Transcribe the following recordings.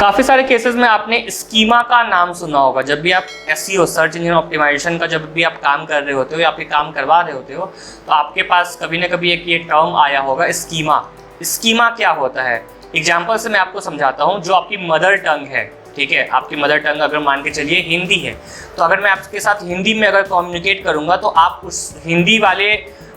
काफ़ी सारे केसेस में आपने स्कीमा का नाम सुना होगा। जब भी आप एसईओ सर्च इंजन ऑप्टिमाइजेशन का जब भी आप काम कर रहे होते हो या फिर काम करवा रहे होते हो तो आपके पास कभी ना कभी एक ये टर्म आया होगा स्कीमा। स्कीमा क्या होता है, एग्जाम्पल से मैं आपको समझाता हूँ। जो आपकी मदर टंग है, ठीक है, आपकी मदर टंग अगर मान के चलिए हिंदी है, तो अगर मैं आपके साथ हिंदी में अगर कम्युनिकेट करूँगा तो आप उस हिंदी वाले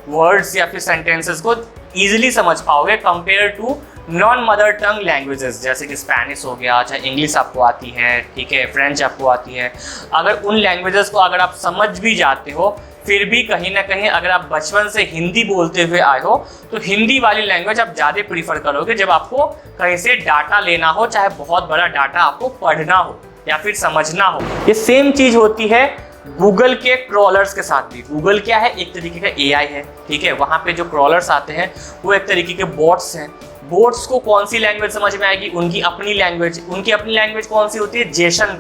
वर्ड्स या फिर सेंटेंसेस को ईजिली समझ पाओगे compare to non mother tongue languages, जैसे कि स्पेनिश हो गया, चाहे इंग्लिश आपको आती है, ठीक है, फ्रेंच आपको आती है। अगर उन लैंग्वेजेस को अगर आप समझ भी जाते हो, फिर भी कहीं ना कहीं अगर आप बचपन से हिंदी बोलते हुए आए हो तो हिंदी वाली लैंग्वेज आप ज़्यादा प्रीफर करोगे जब आपको कहीं से डाटा लेना हो, चाहे बहुत बड़ा डाटा आपको पढ़ना हो या फिर समझना हो। ये सेम चीज़ होती है गूगल के क्रॉलर्स के साथ भी। गूगल क्या है, एक तरीके का एआई है, ठीक है। वहाँ पे जो क्रॉलर्स आते हैं वो एक तरीके के बोट्स हैं। बोट्स को कौन सी लैंग्वेज समझ में आएगी, उनकी अपनी लैंग्वेज। उनकी अपनी लैंग्वेज कौन सी होती है, जेसन।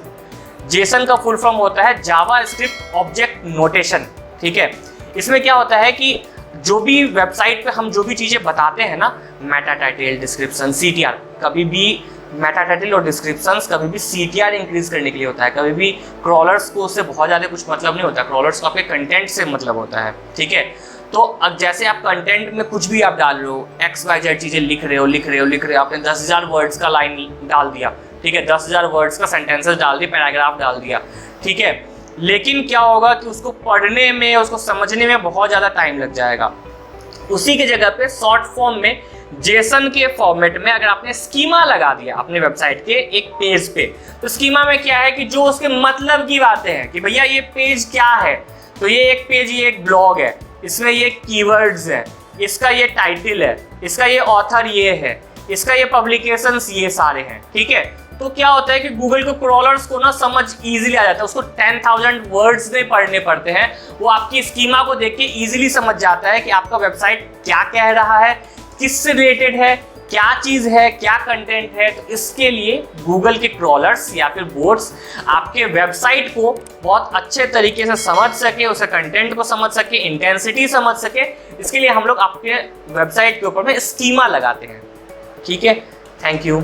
जेसन का फुल फॉर्म होता है जावा स्क्रिप्ट ऑब्जेक्ट नोटेशन, ठीक है। इसमें क्या होता है कि जो भी वेबसाइट पे हम जो भी चीज़ें बताते हैं ना, मेटा टाइटल, डिस्क्रिप्शन, सीटीआर, कभी भी मेटा टाइटल और डिस्क्रिप्शंस कभी भी सीटीआर इंक्रीज करने के लिए होता है। कभी भी क्रॉलर्स को उससे बहुत ज़्यादा कुछ मतलब नहीं होता, क्रॉलर्स को आपके कंटेंट से मतलब होता है, ठीक है। तो अब जैसे आप कंटेंट में कुछ भी आप डाल रहे हो, XYZ चीज़ें लिख रहे हो, आपने 10,000 वर्ड्स का लाइन डाल दिया, ठीक है, 10,000 वर्ड्स का सेंटेंसेस डाल दिया, पैराग्राफ डाल दिया, ठीक है। लेकिन क्या होगा कि उसको पढ़ने में, उसको समझने में बहुत ज़्यादा टाइम लग जाएगा। उसी की जगह पे शॉर्ट फॉर्म में जेसन के फॉर्मेट में अगर आपने स्कीमा लगा दिया अपने वेबसाइट के एक पेज पे, तो स्कीमा में क्या है कि जो उसके मतलब की बातें हैं कि भैया ये पेज क्या है, तो ये एक पेज, ये एक ब्लॉग है, इसमें ये कीवर्ड्स है, इसका ये टाइटल है, इसका ये ऑथर ये है, इसका ये पब्लिकेशंस ये सारे हैं, ठीक है। तो क्या होता है कि गूगल को क्रॉलर्स को ना समझ इजीली आ जाता है, उसको 10,000 वर्ड्स नहीं पढ़ने पड़ते हैं, वो आपकी स्कीमा को देख के इजीली समझ जाता है कि आपका वेबसाइट क्या कह रहा है, किससे रिलेटेड है, क्या चीज़ है, क्या कंटेंट है। तो इसके लिए गूगल के क्रॉलर्स या फिर बोट्स आपके वेबसाइट को बहुत अच्छे तरीके से समझ सके, उसे कंटेंट को समझ सके, इंटेंसिटी समझ सके, इसके लिए हम लोग आपके वेबसाइट के ऊपर में स्कीमा लगाते हैं, ठीक है। Thank you.